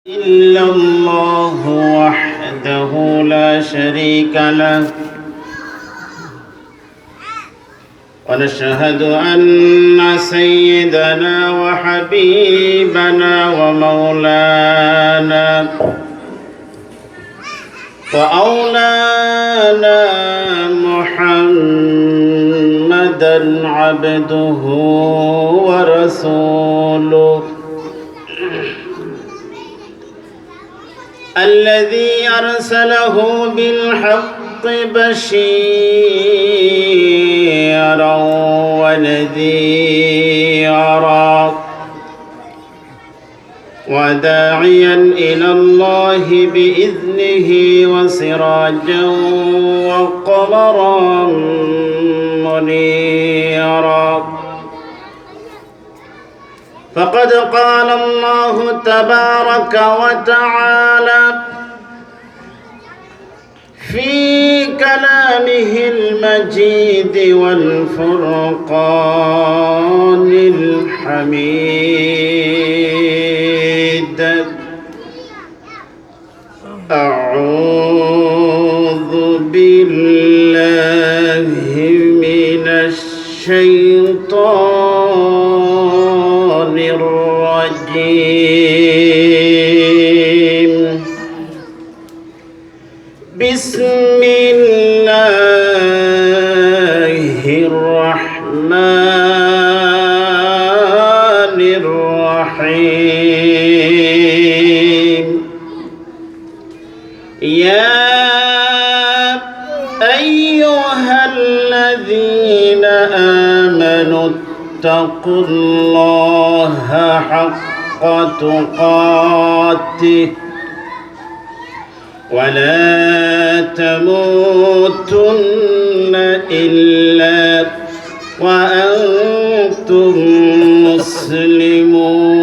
إلا الله وحده لا شريك له ونشهد أن سيدنا وحبيبنا ومولانا وأولانا محمدا عبده ورسوله الذي أرسله بالحق بشيرا ونذيرا وداعيا إلى الله بإذنه وسراجا وقمرا منيرا فقد قال الله تبارك وتعالى في كلامه المجيد والفرقان الحميد أعوذ بالله من الشيطان الرجيم بسم الله الرحمن الرحيم يا أيها الذين آمنوا اتقوا الله حق تقاته ولا تموتن إلا وأنتم مسلمون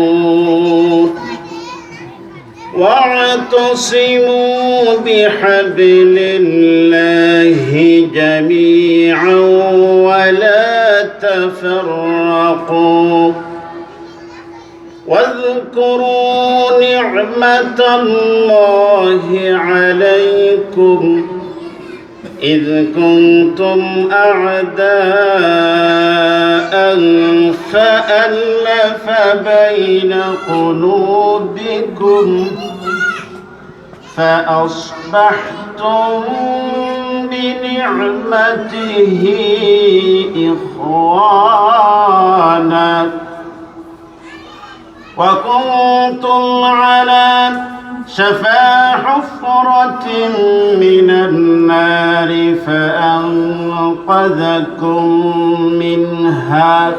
واعتصموا بحبل الله جميعا ولا تفرقوا واذكروا نعمة الله عليكم إذ كنتم أعداء فألف بين قلوبكم فأصبحتم بنعمته إخوانا وكنتم على شفا حفرة من النار فأنقذكم منها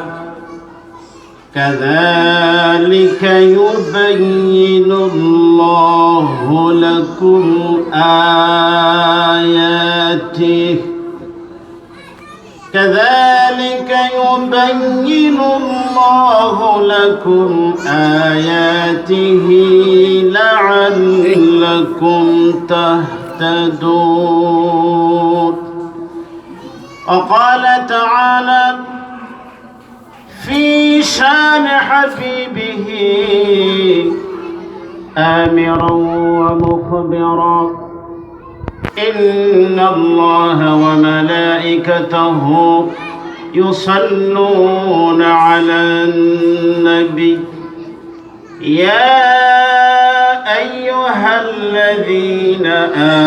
كذلك يبين الله لكم آياته كذلك يبين الله لكم آياته لعلكم تهتدون وقال تعالى في شان حبيبه آمرا ومخبرا إن الله وملائكته يصلون على النبي يا أيها الذين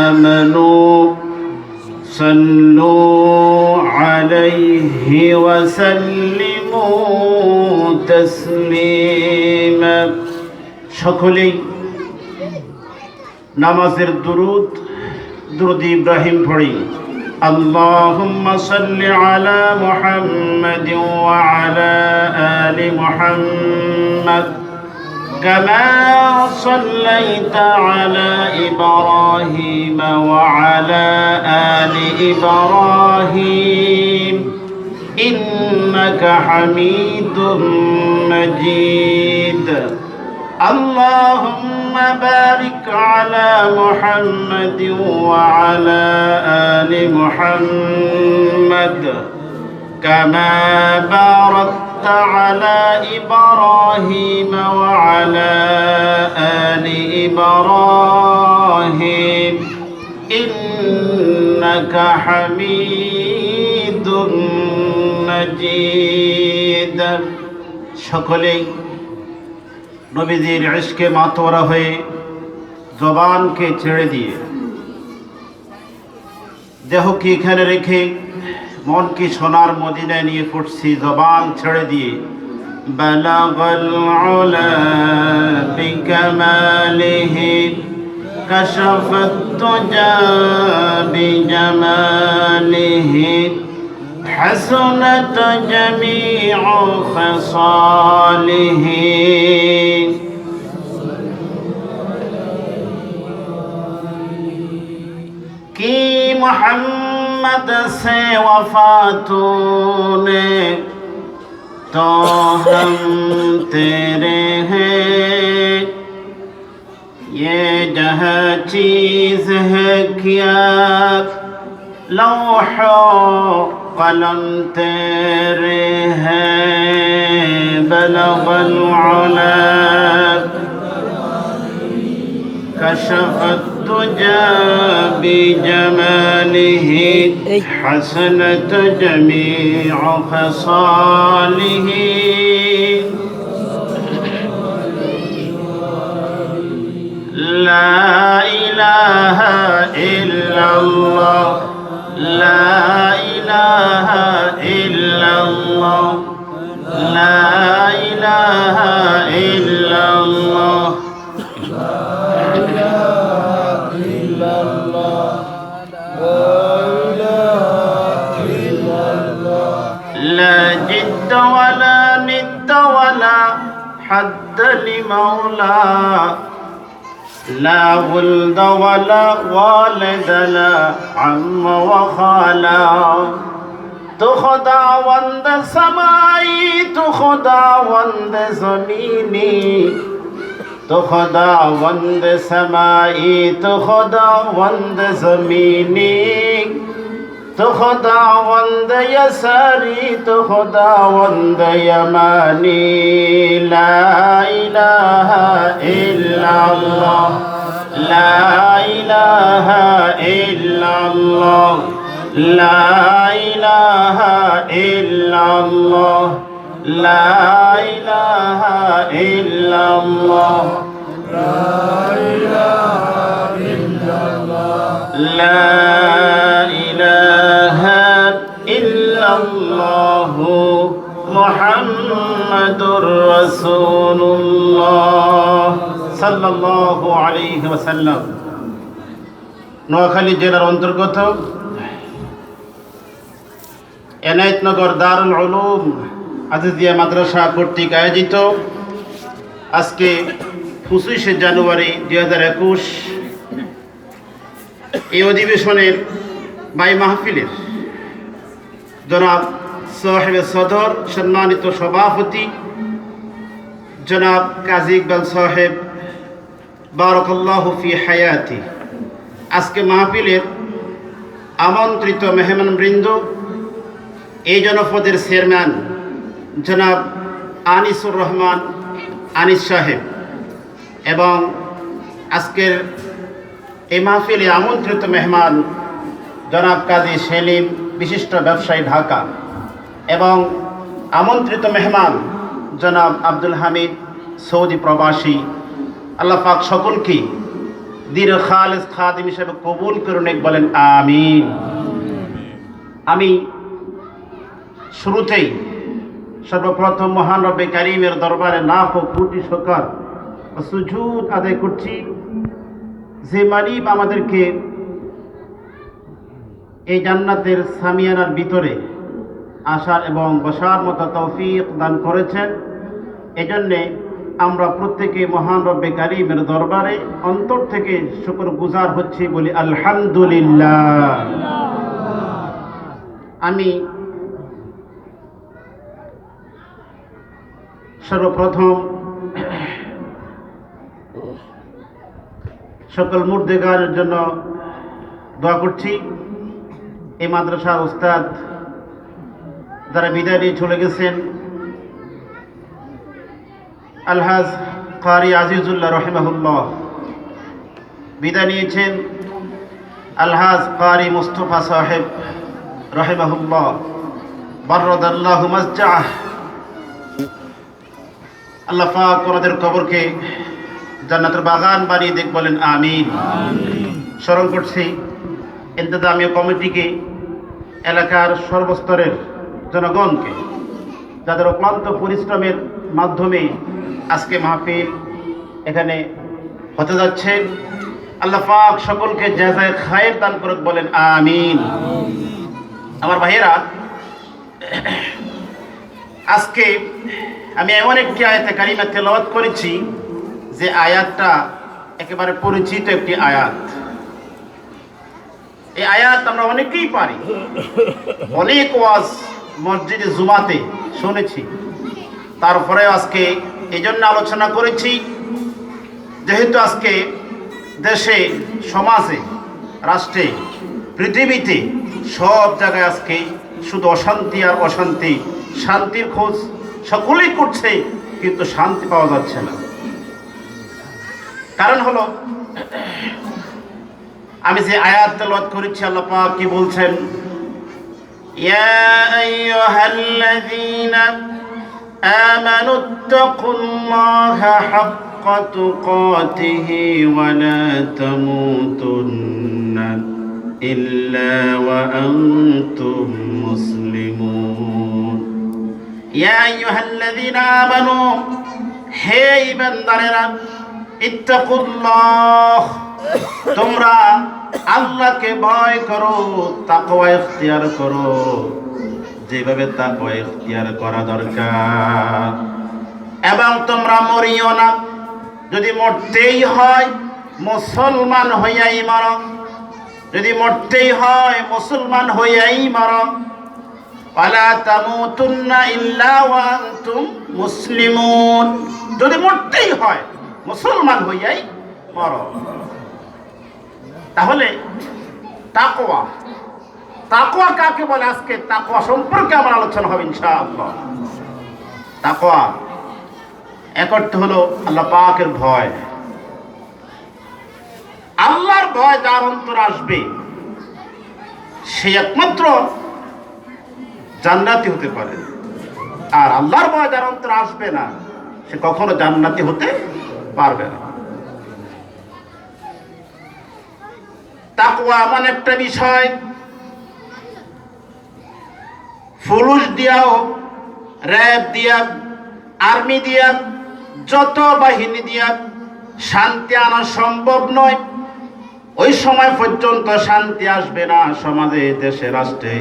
آمنوا صلوا عليه وسلموا تسليما সকলেই নামাজের درود إبراهيم পড়ি اللهم صل على محمد وعلى آل محمد كما صليت على إبراهيم وعلى آل إبراهيم إنك حميد مجيد اللهم بارك على محمد وعلى آل محمد كما باركت باركت على إبراهيم وعلى آل إبراهيم إنك حميد مجيد সকলেই নবীজির ইশকে মাতোয়ারা হয়ে জবানকে ছেড়ে দিয়ে দেহকে এখানে রেখে মনকে সোনার মদিনায় নিয়ে পড়ছি জবান ছেড়ে দিয়ে বালাগাল উলা বিকামালিহি কাশাফাত তুজা বিজামালিহি হাসনাত জামিউ খাসালিহি কি मोहम्मद से वफा तूने तो हम तेरे हैं ये जहाँ चीज़ है क्या लौह कलम तेरे हैं बलगल उला कशफत तुजा بجماله حسنت جميع خصاله لا إله إلا الله لا إله إلا الله لا إله إلا الله لا جد ولا ند ولا حد لمولى لا ولد ولا والد لا عم وخالا تو خداوند سمائی تو خداوند زمینی تو خداوند سمائی تو خداوند زمینی تو خداوند یساری تو خداوند یمانی لا الہ الا اللہ لا الہ الا اللہ لا الہ الا اللہ لا الہ الا اللہ لا الہ الا اللہ لا إله إلا الله محمد رسول الله صلى الله عليه وسلم নোয়াখালী জেলার অন্তর্গত এনায়েতনগর দারুল উলুম আজিজিয়া মাদ্রাসা কর্তৃক আয়োজিত আজকে 25শে জানুয়ারি 2021 এই অধিবেশনের বাই মাহফিলের জনাব সাহেব সদর সম্মানিত সভাপতি জনাব কাজী ইকবাল সাহেব বারাকাল্লাহু ফি হায়াতি আজকে মাহফিলের আমন্ত্রিত মেহমানবৃন্দ এই জনপদের চেয়ারম্যান জনাব আনিসুর রহমান আনিস সাহেব এবং আজকের এই মাহফিলে আমন্ত্রিত মেহমান জনাব কাজী সেলিম বিশিষ্ট ব্যবসায়ী ঢাকা এবং আমন্ত্রিত মেহমান জনাব আব্দুল হামিদ সৌদি প্রবাসী আল্লাহ পাক সকলকে দীর খালেস খাদিম হিসেবে কবুল করুন বলেন আমিন। আমি শুরুতেই সর্বপ্রথম মহান রব্বে কারিমের দরবারে লাখ কোটি শুকর ও সুজুদ আদায় করছি যে মালিক আমাদেরকে এই জান্নাতের সামিয়ানার ভিতরে আসার এবং বসার মতো তৌফিক দান করেছেন। এজন্যে আমরা প্রত্যেকে মহান রব্বে কারিমের দরবারে অন্তর থেকে শুকরগুজার হচ্ছি বলি আলহামদুলিল্লাহ। আমি সর্বপ্রথম সকল মুর্দেগারের জন্য দোয়া করছি। এই মাদ্রাসার উস্তাদ যারা বিদায় নিয়ে চলে গেছেন আলহাজ কারি আজিজুল্লাহ রহিমাহুল্লাহ, বিদায় নিয়েছেন আলহাজ কারি মুস্তফা সাহেব রহিমাহুল্লাহ, বাররাদাল্লাহু মাসজাহ। আল্লাহ পাক ওনাদের কবরকে জান্নাতের বাগান বানিয়ে দেখ, বলেন আমিন। স্মরণ করছি ইন্তেজামিয়া কমিটিকে, এলাকার সর্বস্তরের জনগণকে, যাদের অক্লান্ত পরিশ্রমের মাধ্যমে আজকে মাহফিল এখানে হতে যাচ্ছে। আল্লাহ পাক সকলকে জাযায়ে খায়ের দান করুক, বলেন আমিন। আমার ভাইয়েরা, আজকে আমি এমন একটি আয়াতে কারিমা তেলাওয়াত করেছি যে আয়াতটা একেবারে পরিচিত একটি আয়াত। এই আয়াত আমরা অনেকেই পারি, অনেক ওয়াজ মসজিদে জুমাতে শুনেছি। তারপরে আজকে এই জন্য আলোচনা করেছি, যেহেতু আজকে দেশে, সমাজে, রাষ্ট্রে, পৃথিবীতে সব জায়গায় আজকে শুধু অশান্তি আর অশান্তি। শান্তির খোঁজ সকলেই করছে, কিন্তু শান্তি পাওয়া যাচ্ছে না। কারণ হলো, আমি যে আয়াত তেলাওয়াত করেছি, আল্লাহ পাক কি বলছেন? ইয়া আইয়ুহাল্লাযীনা আমানুত্তাকুল্লাহা হাক্কা তুকাতিহি ওয়া লা তামুতুন্না ইল্লা ওয়া আনতুম মুসলিমুন। ইয়া আইয়ুহাল্লাযীনা আমানু, হে ঈমানদারেরা, ইত্তাকুল্লাহ, তোমরা আল্লাহকে ভয় করো, তাকওয়া ইখতিয়ার করো, যেভাবে তাকওয়া ইখতিয়ার করা দরকার। এবং তোমরা মরিও না, যদি মরতেই হয় মুসলমান হইয়াই মরো, যদি মরতেই হয় মুসলমান হইয়াই মরো। ওয়ালা তামুতুন্না ইল্লা ওয়া আনতুম মুসলিমুন, যদি মরতেই হয় মুসলমান হইয়াই মরো। তাহলে তাকওয়া, তাকওয়া কাকে বলে? আজকে তাকওয়া সম্পর্কে আমার আলোচনা হবে ইনশাআল্লাহ। তাকওয়া এক অর্থ হলো আল্লাহ পাকের ভয়। আল্লাহর ভয় যার অন্তর আসবে, সে একমাত্র জান্নাতি হতে পারে। আর আল্লাহর ভয় যার অন্তর আসবে না, সে কখনো জান্নাতি হতে পারবে না। তাকওয়া এমন একটা বিষয়, পুলিশ দিয়াও, র্যাব দিয়া, আর্মি দিয়া, যত বাহিনী দিয়া শান্তি আনা সম্ভব নয়। ওই সময় পর্যন্ত শান্তি আসবে না সমাজে, দেশে, রাষ্ট্রে,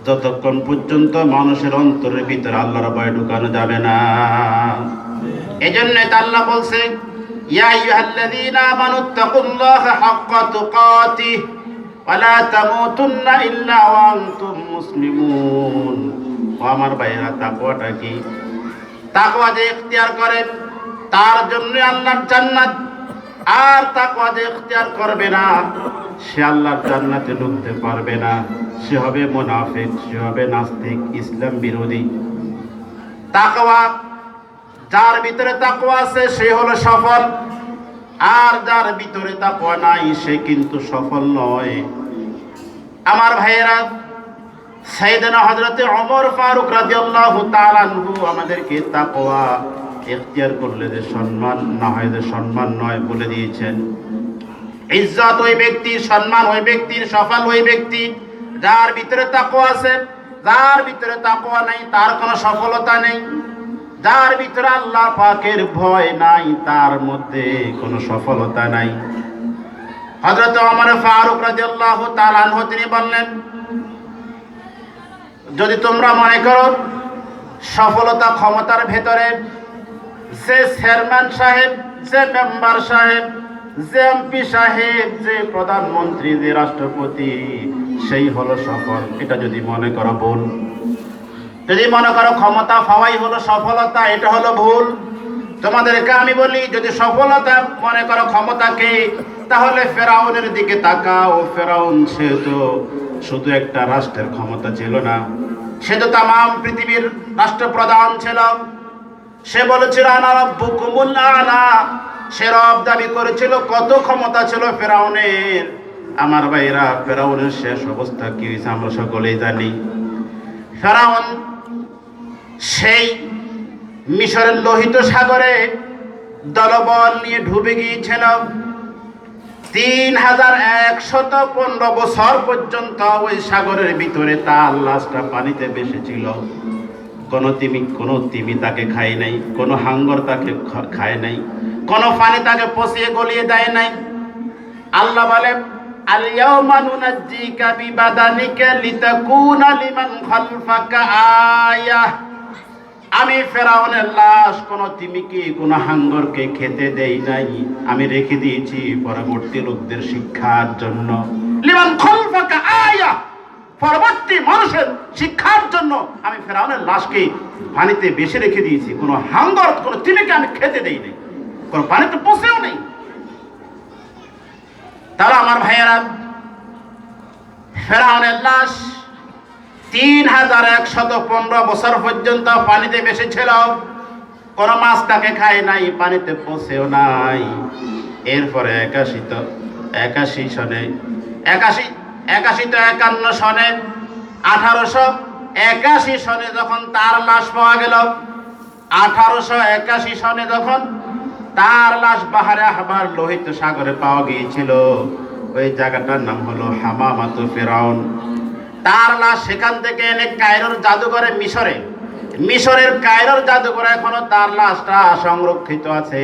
যতক্ষণ পর্যন্ত মানুষের অন্তরের ভিতরে আল্লাহর ভয় ঢুকানো যাবে না। এজন্য আল্লাহ বলছে, ইয়া আইয়ুহাল্লাযীনা আমানুত্তাকুল্লাহা হাক্কা তুকাতিহি ওয়া লা তামুতুন্না ইল্লা ওয়া আনতুম মুসলিমুন। ও আমার ভাইরা, তাকওয়াটা কি? তাকওয়া যে ইখতিয়ার করেন তার জন্য আল্লাহর জান্নাত। আর তাকওয়া যে ইখতিয়ার করবে না, সে আল্লাহর জান্নাতে ঢুকতে পারবে না। সে হবে মুনাফিক, সে হবে নাস্তিক, ইসলাম বিরোধী। তাকওয়া, যার ভিতরে তাকওয়া আছে সে হলো সফল, আর যার ভিতরে তাকওয়া নাই সে কিন্তু সফল নয়। আমার ভাইয়েরা, সাইয়েদনা হযরতে ওমর ফারুক রাদিয়াল্লাহু তাআলা আনহু আমাদেরকে তাকওয়া ইখতিয়ার করলে যে সম্মান, না হয় যে সম্মান নয়, বলে দিয়েছেন। ইজ্জত ওই ব্যক্তির, সম্মান ওই ব্যক্তির, সফল ওই ব্যক্তি যার ভিতরে তাকওয়া আছে। যার ভিতরে তাকওয়া নাই তার কোনো সফলতা নেই। যার ভিতরে আল্লাহ পাকের ভয় নাই তার মধ্যে কোনো সফলতা নাই। হযরত ওমর ফারুক রাদিয়াল্লাহু তাআলা আনহু তিনি বললেন, যদি তোমরা মনে করো সফলতা ক্ষমতার ভেতরে, যে চেয়ারম্যান সাহেব, যে মেম্বার সাহেব, যে এমপি সাহেব, যে প্রধানমন্ত্রী, যে রাষ্ট্রপতি, সেই হলো সফল, এটা যদি মনে করো ভুল। যদি মনে করো ক্ষমতা পাওয়াই হলো সফলতা, এটা হলো ভুল। তোমাদেরকে আমি বলি, যদি সফলতা মনে করো ক্ষমতাকে, তাহলে ফেরাউনের দিকে তাকাও। ফেরাউন সে তো শুধু একটা রাষ্ট্রের ক্ষমতা ছিল না, সে তো তাম পৃথিবীর রাষ্ট্রপ্রধান ছিল। সে বলেছিল আনা রাব্বুকুমুল আ'লা, সে রব দাবি করেছিল। কত ক্ষমতা ছিল ফেরাউনের। আমার ভাইরা, ফেরাউনের শেষ অবস্থা কি হয়েছে আমরা সকলেই জানি। ফেরাউন সেই মিশরের লোহিত সাগরে দলবল নিয়ে ডুবে গিয়েছিল। 3115 বছর পর্যন্ত ওই সাগরের ভিতরে তার লাশটা পানিতে ভেসেছিল। কোনো তিমি তাকে খায় নাই, কোনো হাঙ্গর তাকে খায় নাই, কোনো পানি তাকে পচিয়ে গলিয়ে দেয় নাই। আল্লাহ বলে আল ইয়াউমা নুনাজ্জিকা বিবাদানিকা লিতাকুনা লিমান খালফাকা আয়াহ। আমি ফেরাউনের লাশ কোনো তিমিকে কোনো হাঙ্গরকে খেতে দেই নাই, আমি রেখে দিয়েছি পরবর্তী লোকদের শিক্ষার জন্য। লিমান খালফাকা আয়াহ, পরবর্তী মানুষের শিক্ষার জন্য আমি ফেরাউনের লাশকে পানিতে বেশি রেখে দিয়েছি। কোনো হাঙ্গর কোনো তিমিকে আমি খেতে দেই নাই, কোনো পানিতে পচেও নেই। তাহলে আমার ভাইয়েরা, ফেরাউনের লাশ 3115 বছর পর্যন্ত পানিতে ভেসেছিল। কোনো মাছ তাকে খায় নাই, পানিতে পচেও নাই। এরপরে 81 সনে 1881 সনে যখন তার লাশ পাওয়া গেল, 1881 সনে যখন তার লাশ বাহারে আহবার লোহিত সাগরে পাওয়া গিয়েছিল, ওই জায়গাটার নাম হলো হামামাতু ফেরাউন। তার লাশ সেখান থেকে এনে কায়রোর জাদুঘরে, মিশরের কায়রোর জাদুঘরে এখনো তার লাশটা সংরক্ষিত আছে।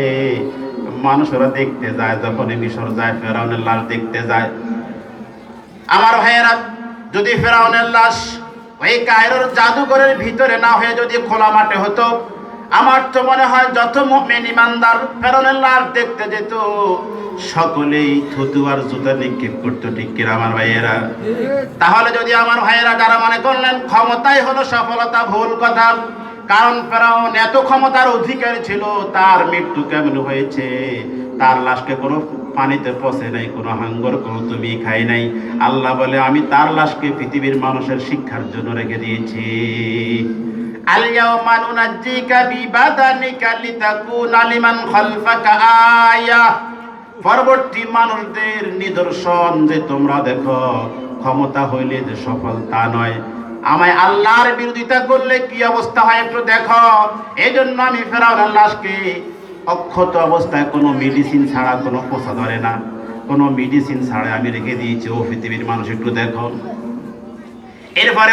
মানুষরা দেখতে যায়, যখনই মিশর যায় ফেরাউনের লাশ দেখতে যায়। আমার ভাইয়েরা, যদি ফেরাউনের লাশ ওই কায়রোর জাদুঘরের ভিতরে না হয়ে যদি খোলা মাঠে হতো, আমার তো মনে হয় যত মুমিন ইমানদার ফেরাউনের লাশ দেখতে যেত, সকলেই থুতু আর জুতা নিক্ষেপ করতো। ঠিক কিনা আমার ভাইয়েরা? তাহলে যদি আমার ভাইয়েরা যারা মনে করলেন ক্ষমতাই হলো সফলতা, ভুল কথা। কারণ ফেরাউন এত ক্ষমতার অধিকারী ছিল, তার মৃত্যু কেমন হয়েছে? তার লাশকে কোনো পানিতে পচে নাই, কোনো হাঙ্গর কোনো তুমি খাই নাই। আল্লাহ বলে আমি তার লাশকে পৃথিবীর মানুষের শিক্ষার জন্য রেখে দিয়েছি। আল ইয়াউমা নুনাজ্জিকা বিবাদানিকা লিতাকুনা লিমান খালফাকা আয়াহ। পরবর্তী মানুষদের নিদর্শন যে তোমরা দেখো, ক্ষমতা হইলে যে সফল তা নয়, আমায় আল্লাহর বিরোধিতা করলে কি অবস্থা হয় একটু দেখো। এই জন্য আমি ফেরাউনের লাশকে অক্ষত অবস্থায় কোনো মেডিসিন ছাড়া, কোনো পোষা ধরে না, কোনো মেডিসিন ছাড়া আমি রেখে দিয়েছি। ও পৃথিবীর মানুষ একটু দেখো। এরপরে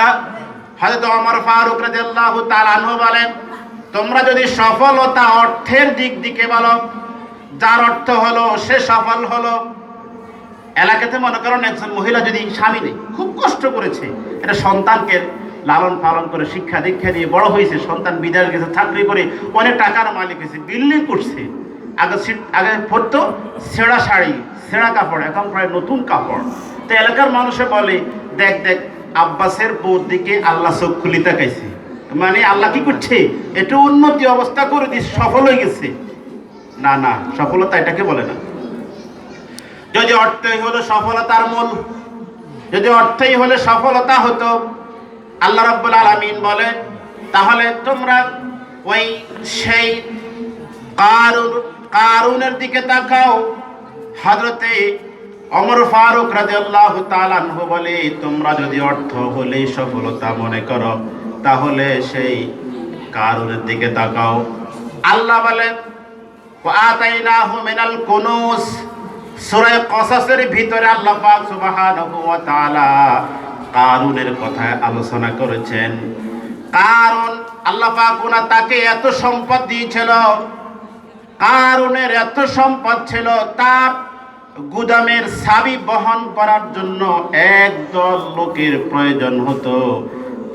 হযরত ওমর ফারুক রাদিয়াল্লাহু তাআলা আনহু বলেন, তোমরা যদি সফলতা অর্থের দিকে বলো, যার অর্থ হলো সে সফল হলো। এলাকাতে মনে করেন একজন মহিলা যদি স্বামী নেই, খুব কষ্ট করেছে, এটা সন্তানকে লালন পালন করে শিক্ষা দীক্ষা দিয়ে বড় হয়েছে, সন্তান বিদেশ গেছে, চাকরি করে অনেক টাকার মালিক হয়েছে, বিল্ডিং করছে। আগে পরতো ছেঁড়া শাড়ি, ছেঁড়া কাপড়, এখন প্রায় নতুন কাপড়। তো এলাকার মানুষে বলে, দেখ আব্বাসের বউর দিকে আল্লাহ চোখ খুলি তাকাইছে, মানে আল্লাহ কি করছে, একটু উন্নতি অবস্থা করে দিচ্ছে, সফল হয়ে গেছে। না, সফলতা এটাকে বলে না। যদি অর্থই হলো সফলতার মূল, যদি অর্থই হলে সফলতা হতো, আল্লাহ রাব্বুল আলামিন বলে তাহলে তোমরা ওই সেই কারুনের দিকে তাকাও। হযরতে ওমর ফারুক রাদিয়াল্লাহু তাআলা আনহু বলে, তোমরা যদি অর্থ হলে সফলতা মনে করো, তাহলে সেই কারুনের দিকে তাকাও। আল্লাহ বলে আতাইনাহু মিনাল কুনুজ, সূরা কসাসের ভিতরে আল্লাহ পাক সুবহানাহু ওয়া তাআলা কারুনের কথা আলোচনা করেছেন। কারণ আল্লাহ পাক তাকে এত সম্পদ দিয়েছিল, কারুনের এত সম্পদ ছিল, তার গুদামের চাবি বহন করার জন্য একদল লোকের প্রয়োজন হতো।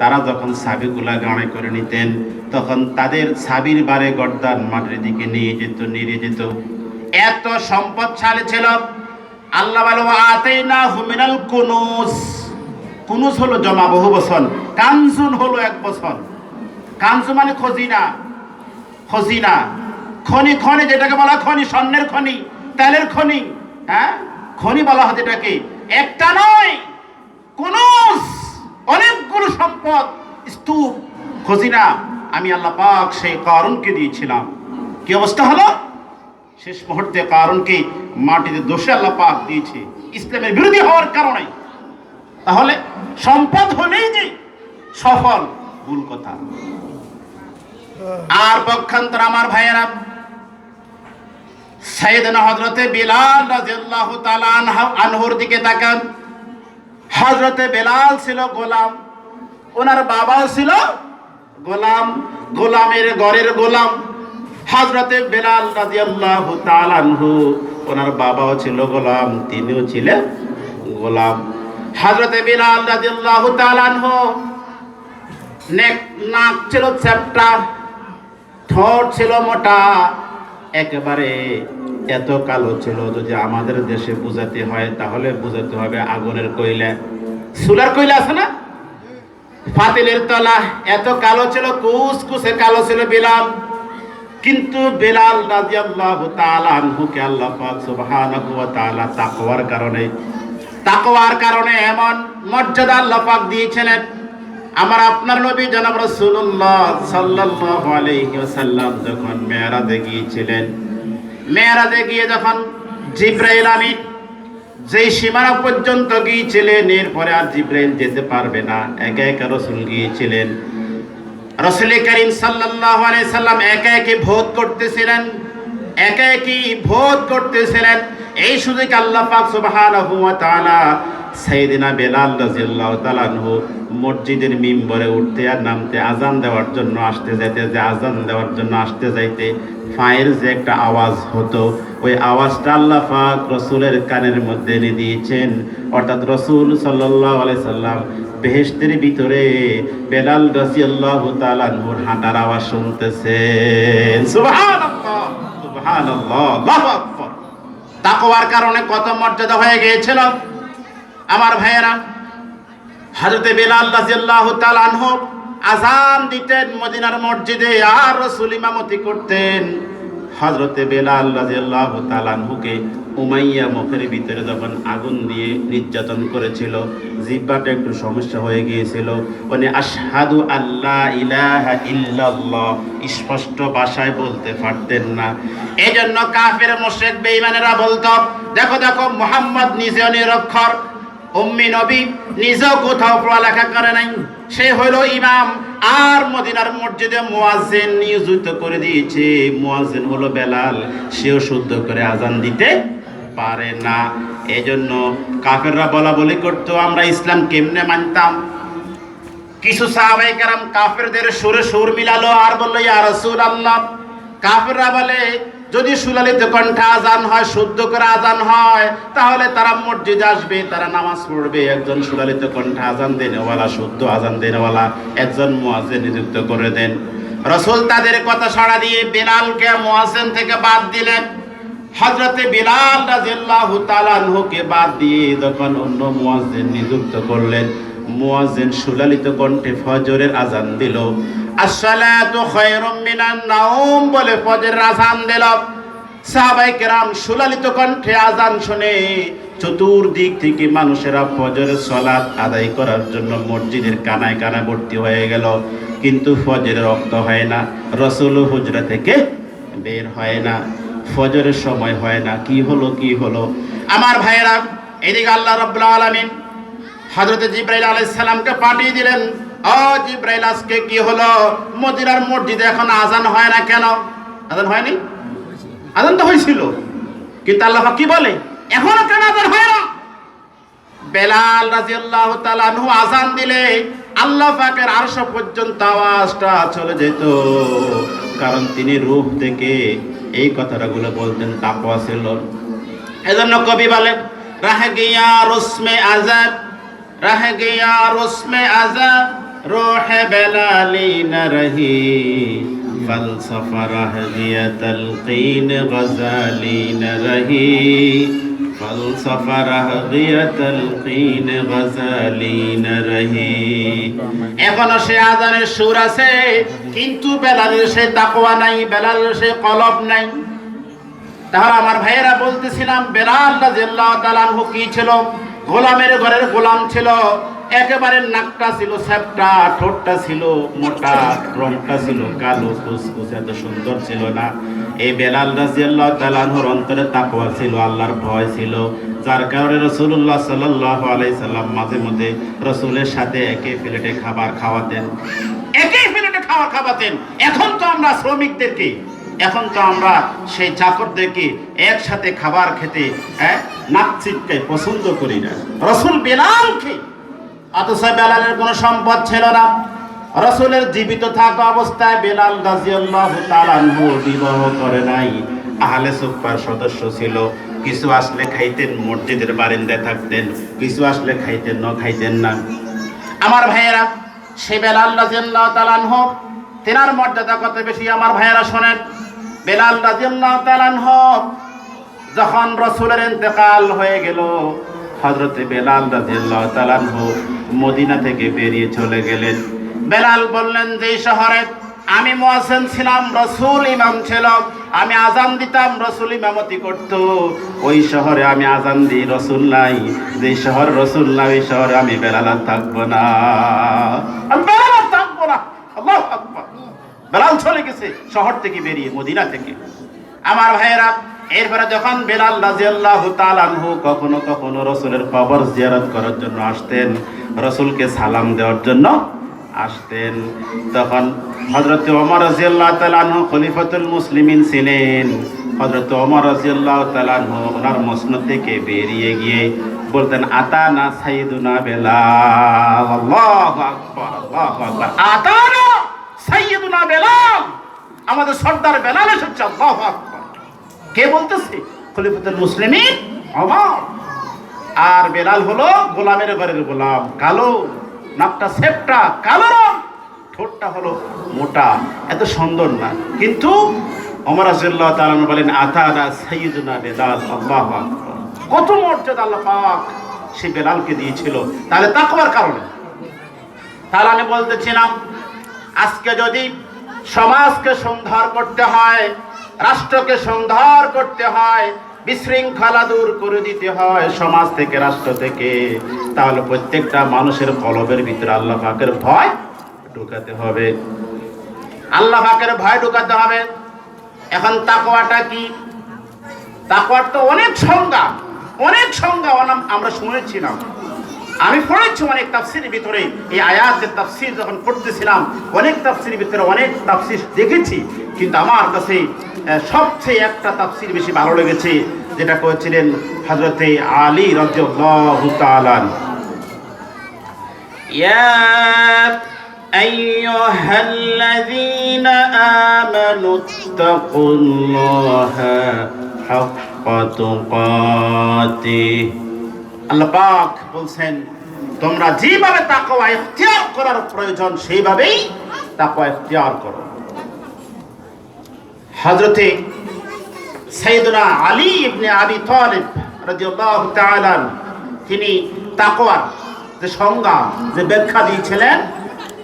তারা যখন চাবিগুলা গাড়ে করে নিতেন, তখন তাদের চাবির বারে গর্দান মাটির দিকে নিয়ে যেত। এত সম্পদশালী ছিল। আল্লাহ বলে আতাইনাহু মিনাল কুনুজ। কুনুজ হলো জমা বহু বচন, কানজুন হলো এক বচন। কানজু মানে খজিনা, খনি যেটাকে বলা খনি, স্বর্ণের খনি, তেলের খনি, হ্যাঁ খনি বলা হয় এটাকে। একটা নয়, কুনুজ অনেকগুলো সম্পদ, স্তূপ, খজিনা, আমি আল্লাহ পাক সেই কারুনকে দিয়েছিলাম। কি অবস্থা হলো? শেষ মুহূর্তে কারুনকে মাটিতে দোষে আল্লাহ পাক দিয়েছে ইসলামের বিরোধী হওয়ার কারণে। তাহলে সম্পদ হলেই যে সফল, ভুল কথা। আর পক্ষান্তর আমার ভাইয়েরা, সাইয়েদনা হযরতে বিলাল রাদিয়াল্লাহু তাআলা আনহুর দিকে তাকান। হযরতে বিলাল ছিল গোলাম, ওনার বাবা ছিল গোলাম, গোলামের ঘরের গোলাম। হযরতে বিলাল রাদিয়াল্লাহু তাআলা আনহু, ওনার বাবাও ছিল গোলাম, তিনিও ছিলেন গোলাম। হযরতে বিলাল রাদিয়াল্লাহু তাআলা আনহু নাক ছিল চ্যাপ্টা, ঠোঁট ছিল মোটা, একেবারে এত কালো ছিল, যদি আমাদের দেশে বুঝাতে হয় তাহলে বুঝাতে হবে আগুনের কয়লা, চুলার কয়লা আছে না, ফাতিলের তলা, এত কালো ছিল, কুসকুসে কালো ছিল বিলাল। কিন্তু বিলাল রাদিয়াল্লাহু তাআলা আনহুকে আল্লাহ পাক সুবহানাহু ওয়া তাআলা তাকওয়ার কারণে এমন মর্যাদা আল্লাহ পাক দিয়েছিলেন। আমার আপনার নবী জনাব রাসূলুল্লাহ সাল্লাল্লাহু আলাইহি ওয়াসাল্লাম যখন মেরাজে গিয়েছিলেন, মেরাজে গিয়ে যখন জিবরাইল আমিন যেই সীমানা পর্যন্ত গিয়েছিলেন, এরপরে আর জিবরাইল যেতে পারবে না, একা একা রাসূল গিয়েছিলেন। রাসূল করিম সাল্লাল্লাহু আলাইহি সাল্লাম একা একা ভোট করতেছিলেন, একা একই ভোট করতেছিলেন। এই সুযোগে আল্লাহ পাক সুবহানাহু ওয়া তাআলা সাইয়েদনা বিলাল রাদিয়াল্লাহু তাআলা আনহু মসজিদের মিম্বরে উঠতে আর নামতে, আজান দেওয়ার জন্য আসতে যাইতে, যে আজান দেওয়ার জন্য আসতে যাইতে ফায়ের যে একটা আওয়াজ হতো, ওই আওয়াজটা আল্লাহ পাক রাসূলের কানের মধ্যে এনে দিয়েছেন। অর্থাৎ রাসূল সাল্লাল্লাহু আলাইহি সাল্লাম বেহেশতের ভিতরে বিলাল রাদিয়াল্লাহু তাআলা আনহুর হাঁটার আওয়াজ শুনতেছেন। সুবহানাল্লাহ, সুবহানাল্লাহ, আল্লাহু আকবার। তাকওয়ার কারণে কত মর্যাদা হয়ে গিয়েছিল আমার ভাইয়েরা। হযরতে বিলাল রাদিয়াল্লাহু তাআলা আনহু আযান দিতেন মদিনার মসজিদে, আর রাসূল ইমামতি করতেন। হযরতে বিলাল রাদিয়াল্লাহু তাআলা আনহুকে উমাইয়া মুখের ভিতরে যখন আগুন দিয়ে নির্যাতন করেছিল, জিহ্বাটা একটু সমস্যা হয়ে গিয়েছিল, উনি আশহাদু আল্লা ইলাহা ইল্লাল্লাহ স্পষ্ট ভাষায় বলতে পারতেন না। এজন্য কাফের মুশরিক বেঈমানেরা বলতো, দেখো দেখো মুহাম্মদ নিজেও নিরক্ষর, উম্মি নবী, নিজেও কোথাও পড়ালেখা করে নাই, সে হলো ইমাম, আর মদিনার মসজিদে মুয়াজ্জিন নিয়োজিত করে দিয়েছে, মুয়াজ্জিন হলো বেলাল, সেও শুদ্ধ করে আজান দিতে পারে না। এজন্য কাফেররা বলা বলি করতো, আমরা ইসলাম কেমনে মানতাম। কিছু সাহাবায়ে কেরাম কাফেরদের সুরে সুর মিলালো আর বলল, ইয়া রাসূলুল্লাহ, কাফেররা বলে যদি সুলালিত কণ্ঠে আজান হয়, শুদ্ধ করে আজান হয়, তাহলে তারা মসজিদে আসবে, তারা নামাজ পড়বে। একজন সুলালিত কণ্ঠে আজান দেনেওয়ালা, শুদ্ধ আজান দেনেওয়ালা একজন মুয়াজ্জিন নিযুক্ত করে দেন। রাসূল তাদের কথা সাড়া দিয়ে বিলালকে মুয়াজ্জিন থেকে বাদ দিলেন। হযরতে বিলাল রাদিয়াল্লাহু তাআলা আনহুকে বাদ দিয়ে যখন অন্য মুয়াজ্জিন নিযুক্ত করলেন, মুয়াজ্জিন সুলালিত কণ্ঠে ফজরের আজান দিল। আসসালাতু খায়রুম মিনান নাওম বলে ফজরের আজান দিল। সাহাবায়ে কেরাম সুলালিত কণ্ঠে আজান শুনে চতুর্দিক থেকে মানুষেরা ফজরের সালাত আদায় করার জন্য মসজিদের কানায় কানায় ভর্তি হয়ে গেল, কিন্তু ফজরের ওয়াক্ত হয় না, রাসূল হুজরা থেকে বের হয় না, ফজরের সময় হয় না। কি হলো আমার ভাইয়েরা? এদিকে আল্লাহ রাব্বুল আলামিন হযরত জিবরাইল আলাইহিস সালামকে পাঠিয়ে দিলেন, ও জিবরাইল, আজকে কি হলো? মদিনার মসজিদে এখন আজান হয় না কেন? আজান হয়নি? আজান তো হয়েছিল, কিন্তু আল্লাহ কি বলে, এখনো কেন আজান হয় না? বেলাল রাদিয়াল্লাহু তাআলা আনহু আজান দিলে আল্লাহ পাকের আরশ পর্যন্ত আওয়াজটা চলে যেত, কারণ তিনি রূহ থেকে এই কথাগুলো বলতেন, তাকওয়া ছিল। এজন্য কবি বলেন, রাহ গিয়া রুসমে আযাব, রাহ গিয়া রুসমে আযাব, রূহ বেলালি না রহি, ফলসফা রাহ গিয়া তলকিন গজালি না রহি, ফলসফা রাহ গিয়া তলকিন গজালি না রহি। এখনো সে আজানের সুর আছে, কিন্তু বেলালের সে তাকওয়া নাই, বেলালের সে কলব নাই। তাহলে আমার ভাইয়েরা বলতেছিলাম, বেলাল রাদিয়াল্লাহু তাআলা আনহু কি ছিল? গোলামের ঘরের গোলাম ছিল। একেবারে নাকটা ছিল স্যাপটা, ঠোঁটটা ছিল মোটা, রংটা ছিল কালো কুচকুচে, এত সুন্দর ছিল না। এই বেলাল রাদিয়াল্লাহু তাআলা আনহুর অন্তরে তাকওয়া ছিল, আল্লাহর ভয় ছিল, যার কারণে রাসূলুল্লাহ সাল্লাল্লাহু আলাইহি সাল্লাম মাঝে মধ্যে রাসূলের সাথে একই প্লেটে খাবার খাওয়াতেন, একই প্লেটে খাবার খাওয়াতেন। এখন তো আমরা শ্রমিকদেরকে, এখন তো আমরা সেই চাকরদেরকে একসাথে খাবার খেতে নাক ছিটকাই পছন্দ করি না। রাসূল বেলালকে, অথচ বেলালের কোনো সম্পদ ছিল না। রাসূলের জীবিত থাকা অবস্থায় বেলাল রাদিয়াল্লাহু তাআলা আনহু বিবাহ করে নাই, আহলে সুফফার সদস্য ছিল। কিছু আসলে খাইতেন, মসজিদের বারান্দায় থাকতেন, কিছু আসলে খাইতেন না, খাইতেন না। আমার ভাইয়েরা, সে বেলাল রাদিয়াল্লাহু তাআলা আনহু, তেনার মর্যাদা কত বেশি আমার ভাইয়েরা শোনেন। বেলাল রাদিয়াল্লাহু তাআলা আনহু যখন রাসূলের ইন্তেকাল হয়ে গেল, হযরতে বেলাল রাদিয়াল্লাহু তাআলা আনহু মদিনা থেকে বেরিয়ে চলে গেলেন। বেলাল বললেন, যে শহরে আমি মুয়াজ্জিন ছিলাম, রাসূল ইমাম ছিল, আমি আযান দিতাম, রাসূল ইমামতি করত, ওই শহরে আমি আযান দিই, রাসূল নাই। যে শহরে রাসূল নাই, ওই শহরে আমি বেলাল আর থাকবো না, আমি বেলাল আর থাকবো না। আল্লাহু আকবার। বেলাল চলে গেছে শহর থেকে বেরিয়ে, মদিনা থেকে। আমার ভাইয়েরা, এরপরে যখন বেলাল রাদিয়াল্লাহু তাআলা আনহু কখনো কখনো রাসূলের কবর জিয়ারত করার জন্য আসতেন, রাসূলকে সালাম দেওয়ার জন্য আসতেন, তখন হযরত ওমর রাদিয়াল্লাহু তাআলা আনহু খলিফাতুল মুসলিমিন ছিলেন। হযরত ওমর রাদিয়াল্লাহু তাআলা আনহু ওনার মসনদ থেকে বেরিয়ে গিয়ে বলতেন, আতানা সাইয়্যিদুনা বেলাল। আল্লাহু আকবার, আল্লাহু আকবার। আতানা সাইয়্যিদুনা বেলাল, আমাদের সর্দার বেলাল এসেছে। আল্লাহু আকবার। কে বলতেছে? খলিফাতুল মুসলিমিন ওমর। আর বেলাল হলো গোলামের ঘরের গোলাম, কালো, নাকটা সেপটা, কালো রং, ঠোঁটটা হলো মোটা, এত সুন্দর না। কিন্তু ওমর রাদিয়াল্লাহু তাআলা বলেন, আতানা সাইয়্যিদুনা বেলাল। আল্লাহু আকবার। কত মর্যাদা আল্লাহ পাক সে বেলালকে দিয়েছিল, তাহলে তাকওয়ার কারণে। তাহলে আমি বলতেছিলাম, আজকে যদি সমাজকে সুন্দর করতে হয়, রাষ্ট্রকে সুন্দর করতে হয়, বিশৃঙ্খলা দূর করে দিতে হয় সমাজ থেকে, রাষ্ট্র থেকে, তাহলে প্রত্যেকটা মানুষের কলবের ভিতরে আল্লাহ পাকের ভয় ঢুকাতে হবে, আল্লাহ পাকের ভয় ঢুকাতে হবে। এখন তাকওয়াটা কি? তাকওয়ার তো অনেক সংজ্ঞা, অনেক সংজ্ঞা আমরা শুনেছিলাম। আমি পড়েছি অনেক তাফসীরের ভিতরে, এই আয়াতের তাফসীর যখন পড়তেছিলাম, অনেক তাফসীরের ভিতরে অনেক তাফসীর দেখেছি, কিন্তু আমার কাছে সবচেয়ে একটা তাফসীর বেশি ভালো লেগেছে, যেটা করেছিলেন হযরতে আলী রাদিয়াল্লাহু তাআলা। ইয়া আইয়ুহাল্লাযীনা আমানুত্তাকুল্লাহা হাক্কা তুকাতিহ। আল্লাহ পাক বলছেন, তোমরা যেভাবে তাকওয়া ইখতিয়ার করার প্রয়োজন সেইভাবেই তাকওয়া ইখতিয়ার করো। হযরতে সাইয়েদনা আলী ইবনে আবি তালিব রাদিয়াল্লাহু তাআলা, তিনি তাকওয়ার যে সংজ্ঞা, যে ব্যাখ্যা দিয়েছিলেন,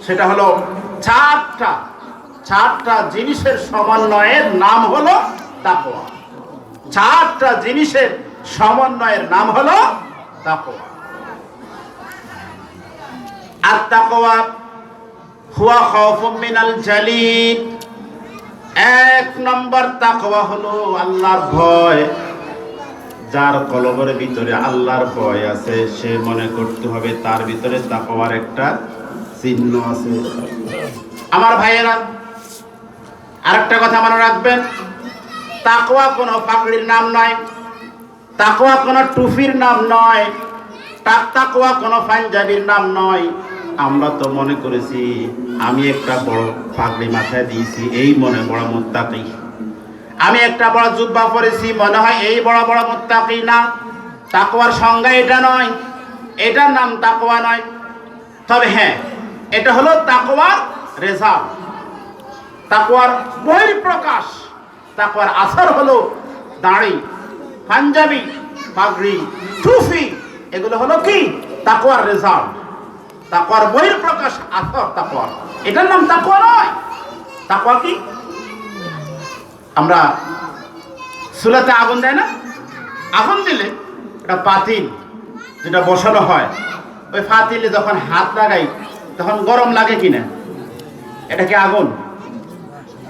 সেটা হলো চারটা জিনিসের সমন্বয়ের নাম হলো তাকওয়া। চারটা জিনিসের সমন্বয়ের নাম হলো তাকওয়া। আত-তাকওয়া হুয়া খাউফুম মিনাল জালিল। এক নম্বর তাকওয়া হলো আল্লাহর ভয়। যার কলবের ভিতরে আল্লাহর ভয় আছে, সে মনে করতে হবে তার ভিতরে তাকওয়ার একটা চিহ্ন আছে। আমার ভাইয়েরা, আরেকটা কথা মনে রাখবেন, তাকওয়া কোনো পাগড়ির নাম নয়, তাকওয়া কোনো টুপির নাম নয়, তাকওয়া কোনো পাঞ্জাবির নাম নয়। আমরা তো মনে করেছি আমি একটা বড় পাগড়ি মাথায় দিয়েছি, এই মনে বড় মুত্তাকি। আমি একটা বড় জুব্বা পরেছি, মনে হয় এই বড় বড় মুত্তাকি। না, তাকওয়ার সংজ্ঞা এটা নয়, এটার নাম তাকওয়া নয়। তবে হ্যাঁ, এটা হলো তাকওয়ার রেজাল্ট, তাকওয়ার বহিঃপ্রকাশ। তাকওয়ার আসর হলো দাড়ি, পাঞ্জাবি, পাগড়ি, টুপি, এগুলো হলো কি তাকওয়ার রেজাল্ট, তাকওয়ার বহিঃপ্রকাশ, আসর তাকওয়া। এটার নাম তাকওয়া নয়। তাকওয়া কি? আমরা চুলাতে আগুন দেয় না, আগুন দিলে এটা পাতিল যেটা বসানো হয়, ওই পাতিলে যখন হাত লাগাই তখন গরম লাগে কিনা? এটা কি আগুন?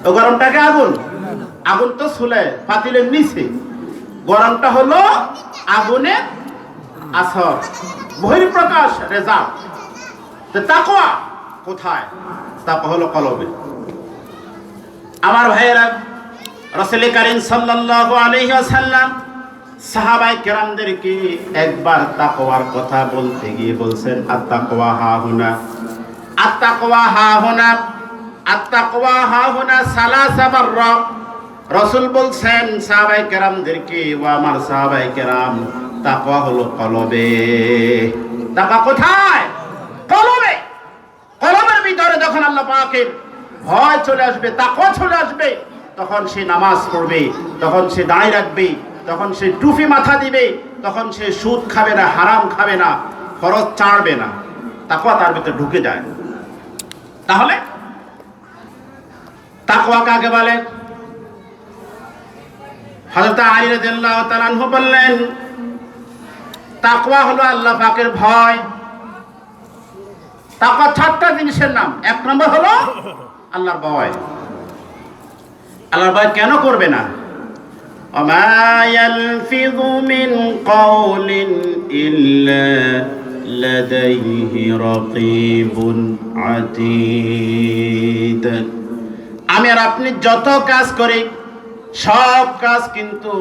ও গরমটাকে আগুন? আগুন তো চুলে পাতিলের নিচে, গরমটা হলো আগুনের আসর, বহিঃপ্রকাশ, রেজাল্ট। তাকওয়া কোথায়? তাকওয়া হলো কলবে। আমার ভাইয়েরা, রাসূল করিম সাল্লাল্লাহু আলাইহি ওয়াসাল্লাম সাহাবায়ে কেরামদেরকে একবার তাকওয়ার কথা বলতে গিয়ে বলছেন, আত-তাকওয়া হাহুনা, আত-তাকওয়া হাহুনা, আত-তাকওয়া হাহুনা সালাসা মাররা। রাসূল বলছেন সাহাবায়ে কেরামদেরকে, ও আমার সাহাবায়ে কেরাম, তাকওয়া হলো কলবে। তাকওয়া কোথায়? কলবে। কলবের ভিতরে যখন আল্লাহ পাকের ভয় চলে আসবে, তাকওয়া চলে আসবে, তখন সে নামাজ পড়বে, তখন সে দাঁড়িয়ে রাখবে, তখন সে টুপি মাথা দিবে, তখন সে সুদ খাবে না, হারাম খাবে না, ফরজ ছাড়বে না। তাকওয়া তার ভিতরে ঢুকে যায়। তাহলে তাকওয়া কাকে বলে? হযরত আলী রাদিয়াল্লাহু তাআলা আনহু বললেন, তাকওয়া হলো আল্লাহ পাকের ভয়। তাকওয়া 4টা জিনিসের নাম। 1 নম্বর হলো আল্লাহর ভয়। আল্লাহর ভয় কেন করবে না? ওমা ইয়ালফিযু মিন কাওলিন ইল্লা লাদাইহি রাকীবুন আতীদ। আমি আর আপনি যত কাজ করি, সব কাজ কিন্তু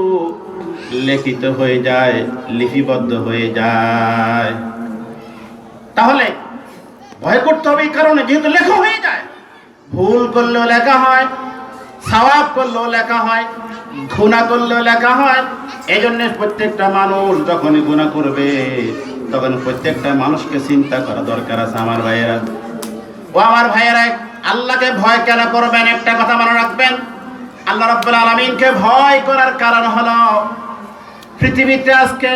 লিখিত হয়ে যায়, লিপিবদ্ধ হয়ে যায়। তাহলে ভয় করতে হবে এই কারণে, যেহেতু লেখা হয়ে যায়। ভুল করলেও লেখা হয়, সওয়াব করলেও লেখা হয়, গুনাহ করলেও লেখা হয়। এই জন্য প্রত্যেকটা মানুষ যখনই গুনাহ করবে, তখন প্রত্যেকটা মানুষকে চিন্তা করা দরকার আছে। আমার ভাইয়েরা, ও আমার ভাইয়েরা, আল্লাহকে ভয় কেন করবেন? একটা কথা মনে রাখবেন, আল্লাহ রাব্বুল আলামিনকে ভয় করার কারণ হলো, পৃথিবীতে আজকে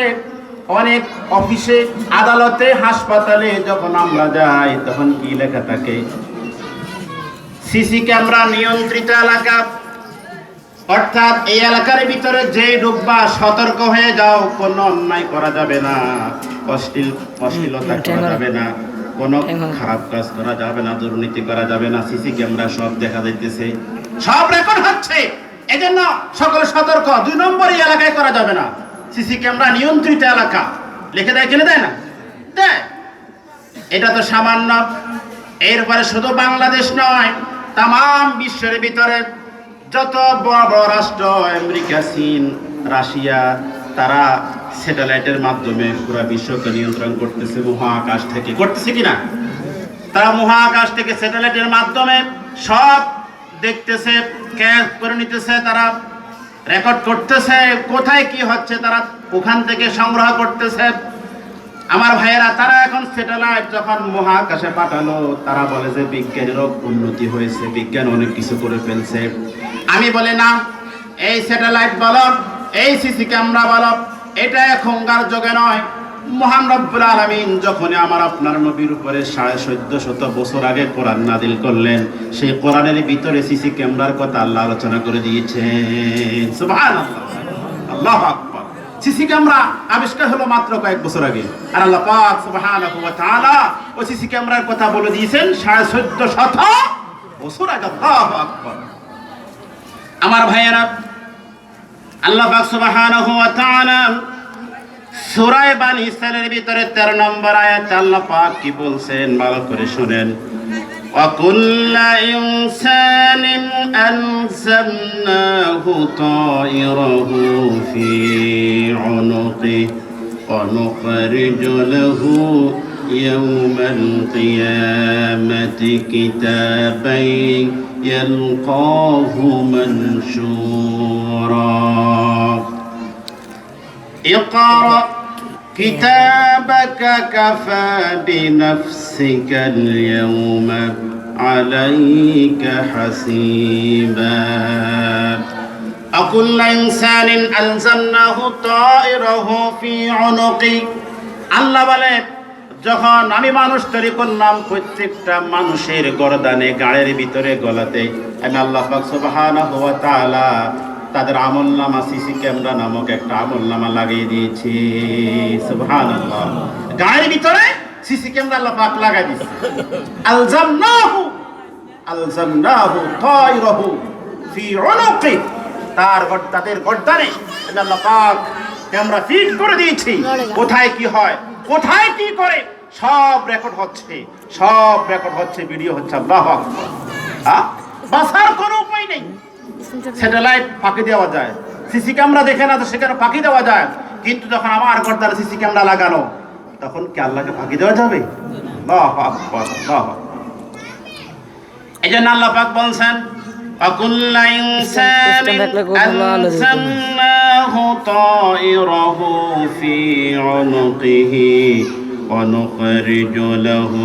অনেক অফিসে, আদালতে, হাসপাতালে যখন আমরা যাই, তখন কি লেখা থাকে? সিসি ক্যামেরা নিয়ন্ত্রিত এলাকা। অর্থাৎ এই এলাকার ভিতরে যে ঢুকবা, সতর্ক হয়ে যাও, কোনো অন্যায় করা যাবে না, অশ্লীলতা করা যাবে না, কোনো খারাপ কাজ করা যাবে না, দুর্নীতি করা যাবে না। সিসি ক্যামেরা সব দেখা যাইতেছে, সব রেকর্ড হচ্ছে। এজন্য সকলে সতর্ক। 2 নম্বর, এই এলাকায় করা যাবে না। সিসি ক্যামেরা নিয়ন্ত্রিত এলাকা লিখে দেয়, কিনে দেয় না? দেয়। এটা তো সামান্য। এরপরে শুধু বাংলাদেশ নয়, তাম বিশ্বের ভিতরে যত বড় বড় রাষ্ট্র, আমেরিকা, চীন, রাশিয়া, তারা স্যাটেলাইটের মাধ্যমে পুরো বিশ্বকে নিয়ন্ত্রণ করতেছে। মহাকাশ থেকে করতেছে কিনা? তারা মহাকাশ থেকে স্যাটেলাইটের মাধ্যমে সব দেখতেছে, ক্যাচ করে নিতেছে, তারা রেকর্ড করতেছে, কোথায় কি হচ্ছে তারা ওখান থেকে সংগ্রহ করতেছে। আমার ভাইয়েরা, তারা এখন স্যাটেলাইট যখন মহাকাশে পাঠালো, তারা বলে যে বিজ্ঞানেরও উন্নতি হয়েছে, বিজ্ঞান অনেক কিছু করে ফেলছে। আমি বলি না, এই স্যাটেলাইট বলো, এই সিসি ক্যামেরা বলো, এটা এখনকার যুগে নয়। মহান রব্বুল আলামিন যখন আমার আপনার নবীর উপরে 1450 বছর আগে কোরআন নাযিল করলেন, সেই কোরআনের ভিতরে সিসি ক্যামেরার কথা আল্লাহ আলোচনা করে দিয়েছেন। সুবহানাল্লাহ, আল্লাহু আকবার। সিসি ক্যামেরা আবিষ্কার হলো মাত্র কয়েক বছর আগে, আর আল্লাহ পাক সুবহানাহু ওয়া তাআলা ওই সিসি ক্যামেরার কথা বলে দিয়েছেন 1450 বছর আগে। আল্লাহু আকবার। আমার ভাইয়েরা, আল্লাহ পাক সুবহানাহু ওয়া তাআলা সূরা বানী ইসরাঈলের ভিতরে 13 নম্বর আয়াতে আল্লাহ পাক কি বলছেন, ভালো করে শুনেন। ওয়া কুল্লা ইনসানিন আনসালনাহু তায়রাহু ফি উনুকি ওয়া নুখরিজু লাহু ইয়াওমাল কিয়ামাতি কিতাবান ইয়ালকাহু মানশুরা। اقرأ كتابك كفى بنفسك اليوم عليك حسيبا وكل إنسان ألزمناه طائره في عنقه। আল্লাহ বলে, যখন আমি মানুষ তৈরি করলাম, প্রত্যেকটা মানুষের গর্দানে, গায়ের ভিতরে, গলাতে আমি আল্লাহ পাক সুবহানাহু ওয়া তাআলা তাদের আমলনামা, সিসি ক্যামেরা নামক একটা আমলনামা লাগিয়ে দিয়েছি। সুবহানাল্লাহ। গায়ের ভিতরে সিসি ক্যামেরা আল্লাহ পাক লাগাই দিয়েছে। আলজামনাহু তায়রাহু ফি উনুকি, তাদের গর্দানে আল্লাহ পাক ক্যামেরা ফিট করে দিয়েছি। কোথায় কি হয়, কোথায় কি করে সব রেকর্ড হচ্ছে, ভিডিও হচ্ছে। আল্লাহু আকবার। বাসার কোনো উপায় নেই। স্যাটেলাইট ফাঁকি দেওয়া যায়, সিসি ক্যামেরা দেখে না তো সেখানে ফাঁকি দেওয়া যায়, কিন্তু যখন আমার গর্দানে সিসি ক্যামেরা লাগানো, তখন কি আল্লাহকে ফাঁকি দেওয়া যাবে? আল্লাহু আকবার, আল্লাহু আকবার। এজন্য আল্লাহ পাক বলছেন আকুল্লা ইনসানিন আলজামনাহু তায়রাহু ফি উনুকিহি ওয়া নুখরিজু লাহু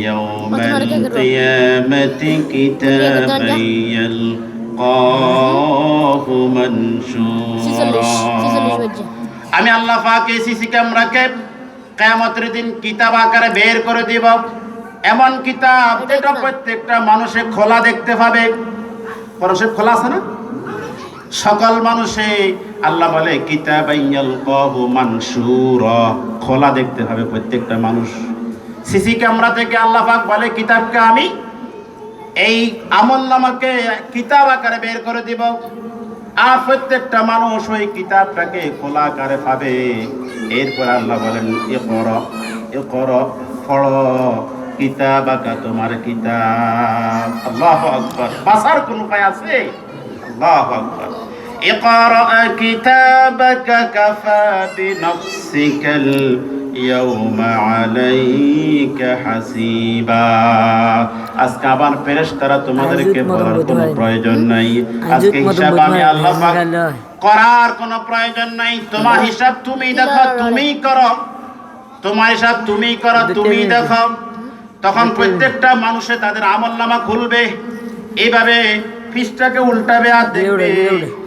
ইয়াওমাল কিয়ামাতি কিতাবান ইয়ালকাহু মানশুরা। আমি আল্লাহ পাক এই সিসি ক্যামেরাকে কিয়ামতের দিন কিতাব আকারে বের করে দিব, এমন কিতাব যেটা প্রত্যেকটা মানুষে খোলা দেখতে পাবে। মানুষের খোলা আছে না? সকল মানুষে আল্লাহ বলে কিতাবাইয়াল কাহু মানশুরা, খোলা দেখতে পাবে প্রত্যেকটা মানুষ। সিসি ক্যামেরা থেকে আল্লাহ পাক বলে কিতাবকে আমি এই আমলনামাকে কিতাব আকারে বের করে দিব, আর প্রত্যেকটা মানুষ ওই কিতাবটাকে খোলা আকারে পাবে। এরপর আল্লাহ বলেন ইকরা ইকরা, পড়ো কিতাবাকা, তোমার কিতাব। আল্লাহু আকবার। বাসার কোন উপায় আছে? আল্লাহু আকবার। ইকরা কিতাবাকা কাফা বিনাফসিকাল ইয়াওমা আলাইকা হাসিবা। আজকে আবার ফেরেশতারা তোমাদেরকে বলার কোনো প্রয়োজন নাই। আজকে হিসাব আমি আল্লাহ পাক করার কোনো প্রয়োজন নাই। তোমার হিসাব তুমি দেখো, তুমি করো, তোমার হিসাব তুমি করো, তুমি দেখো। তখন প্রত্যেকটা মানুষে তাদের আমলনামা খুলবে, এইভাবে পৃষ্ঠাকে উল্টাবে আর দেখবে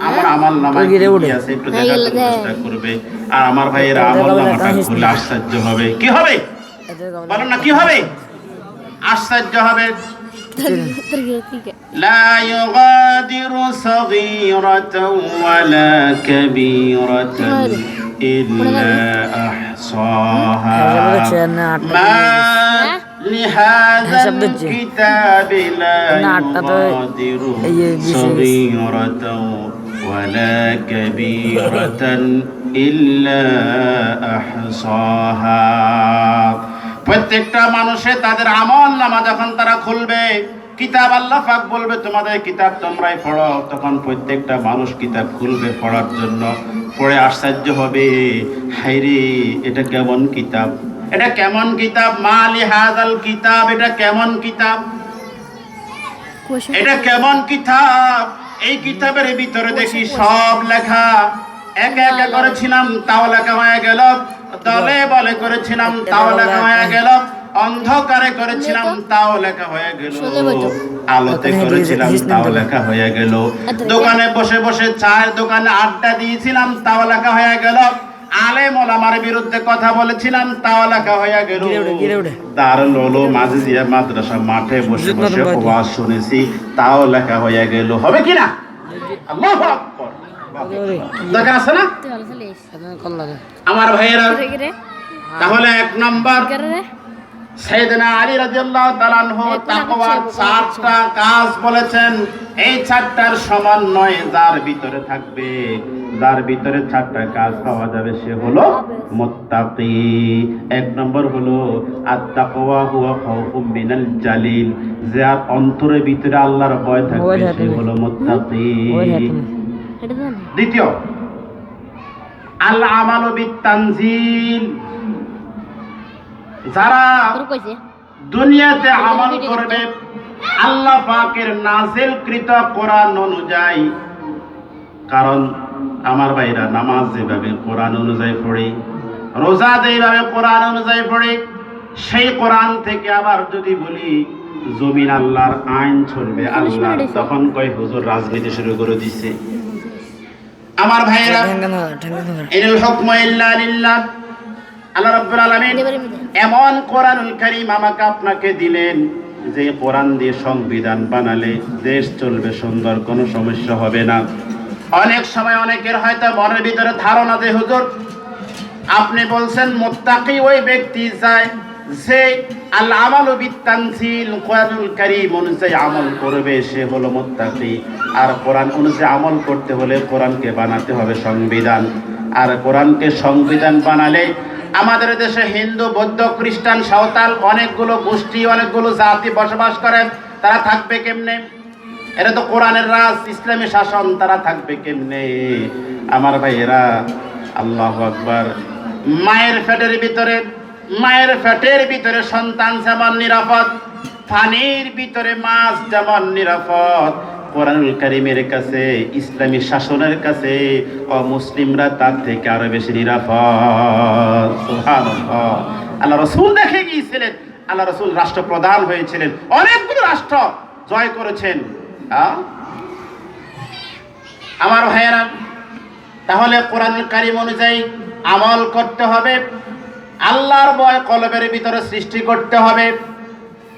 আমার আমলনামায় কি আছে, একটু দেখার চেষ্টা করবে। আর আমার ভাইয়ের আমলনামাটা খুলে আশ্চর্য হবে। কি হবে বলেন না, কি হবে? আশ্চর্য হবে। লা ইউগাদিরু সাগীরাতাও ওয়ালা কাবীরাতান ইল্লা আহসাহা মা لهذا الكتاب لا يغادر صغيرة ولا كبيرة إلا أحصاها। প্রত্যেকটা মানুষে তাদের আমলনামা যখন তারা খুলবে, কিতাব আল্লাহ পাক বলবে তোমাদের কিতাব তোমরাই পড়ো, তখন প্রত্যেকটা মানুষ কিতাব খুলবে পড়ার জন্য। পড়ে আশ্চর্য হবে, হায়রে এটা কেমন কিতাব, এটা কেমন কিতাব। মালি হাযাল কিতাব, এটা কেমন কিতাব, এটা কেমন কিতাব। এই কিতাবের ভিতরে দেখি সব লেখা, একা একা করেছিলাম তাও লেখা হয়ে গেল, দলে বলে করেছিলাম তাও লেখা হয়ে গেল, অন্ধকারে করেছিলাম তাও লেখা হয়ে গেল, আলোতে করেছিলাম তাও লেখা হয়ে গেল, দোকানে বসে বসে চায়ের দোকানে আড্ডা দিয়েছিলাম তাও লেখা হয়ে গেল, আলেম ওলামার বিরুদ্ধে কথা বলেছিলাম তাও লেখা হয়ে গেল, দারুল উলুম আজিজিয়া মাদ্রাসা মাঠে বসে বসে ওয়াজ শুনেছি তাও লেখা হয়ে গেল। হবে কি না? আল্লাহু আকবার। দেখা আছে না আমার ভাইয়েরা? তাহলে এক নাম্বার সাইয়েদনা আলী রাদিয়াল্লাহু তাআলা আনহু তাকওয়ার 4টা কাজ বলেছেন। এই 4টার সমন্বয় যার ভিতরে থাকবে, যার ভিতরে 4টা কাজ পাওয়া যাবে, সে হলো মুত্তাকি। এক নম্বর হলো আত-তাকওয়া হুয়া খাউফুম মিনাল জালিল, যার অন্তরের ভিতরে আল্লাহর ভয় থাকবে সে হলো মুত্তাকি। দ্বিতীয় আল আমালু বিত-তানজিল, যারা দুনিয়াতে আমল করবে আল্লাহ পাকের নাযিলকৃত কোরআন অনুযায়ী। কারণ আমার ভাইরা নামাজ যেভাবে কোরআন অনুযায়ী পড়ে, রোজা যেভাবে কোরআন অনুযায়ী পড়ে, সেই কোরআন থেকে আবার যদি বলি জমিন আল্লাহর আইন চলবে আল্লাহ, তখন কয় হুজুর রাজনীতি শুরু করে দিচ্ছে। আমার ভাইরা ইনিল হুকমু ইল্লা লিল্লাহ, আল্লাহ রাব্বুল আলামিন এমন কোরআনুল কারীম আমাকে আপনাকে দিলেন, যে কোরআন দিয়ে সংবিধান বানালে দেশ চলবে সুন্দর, কোনো সমস্যা হবে না। অনেক সময় অনেকের হয়তো মনের ভিতরে ধারণা যে হুজুর আপনি বলছেন মুত্তাকি ওই ব্যক্তি যায় যে আল আমালু বিতানজিল, কোরআনুল কারীম অনুযায়ী আমল করবে সে হলো মুত্তাকি। আর কোরআন অনুযায়ী আমল করতে হলে কোরআনকে বানাতে হবে সংবিধান। আর কোরআনকে সংবিধান বানালে আমাদের দেশে হিন্দু, বৌদ্ধ, খ্রিস্টান, সাঁওতাল অনেকগুলো গোষ্ঠী, অনেকগুলো জাতি বসবাস করে। তারা থাকবে কেমনে? এটা তো কোরআনের রাজ, ইসলামী শাসন, তারা থাকবে কেমনে? আমার ভাইয়েরা, আল্লাহু আকবার। মায়ের পেটের ভিতরে সন্তান যেমন নিরাপদ, পানির ভিতরে মাছ যেমন নিরাপদ, কোরআনুল কারীমের কাছে, ইসলামী শাসনের কাছে অমুসলিমরা তার থেকে আরো বেশি নিরাপদ। সুবহানাল্লাহ। আল্লাহ রাসূল দেখে গিয়েছিলেন, আল্লাহ রাসূল রাষ্ট্রপ্রধান হয়েছিলেন, অনেকগুলো রাষ্ট্র জয় করেছেন। আমার ভাইয়েরা, তাহলে কোরআনুল কারীম অনুযায়ী আমল করতে হবে, আল্লাহর ভয় কলবের ভিতরে সৃষ্টি করতে হবে।